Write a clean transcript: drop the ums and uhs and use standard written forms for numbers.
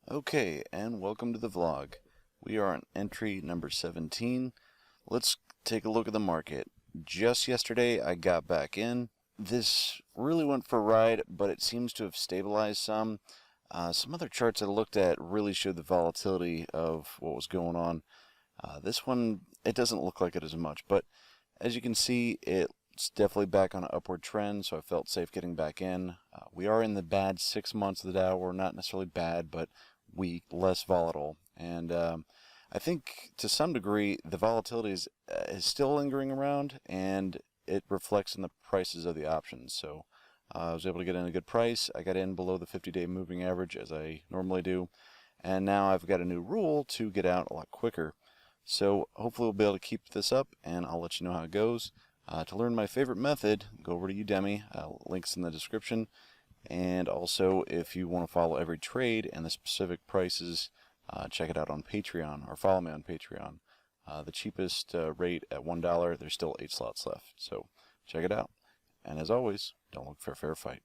Okay, and welcome to the vlog. We are on entry number 17. Let's take a look at the market. Just yesterday I got back in. This really went for a ride, but it seems to have stabilized some. Some other charts I looked at really showed the volatility of what was going on. This one, it doesn't look like it as much, but as you can see, it's definitely back on an upward trend, so I felt safe getting back in. We are in the bad 6 months of the Dow. We're not necessarily bad, but weak, less volatile. And I think to some degree the volatility is still lingering around, and it reflects in the prices of the options. So I was able to get in a good price. I got in below the 50-day moving average as I normally do. And now I've got a new rule to get out a lot quicker. So hopefully we'll be able to keep this up, and I'll let you know how it goes. To learn my favorite method, go over to Udemy. Links in the description. And also, if you want to follow every trade and the specific prices, check it out on Patreon, or follow me on Patreon. The cheapest rate at $1, there's still 8 slots left. So check it out. And as always, don't look for a fair fight.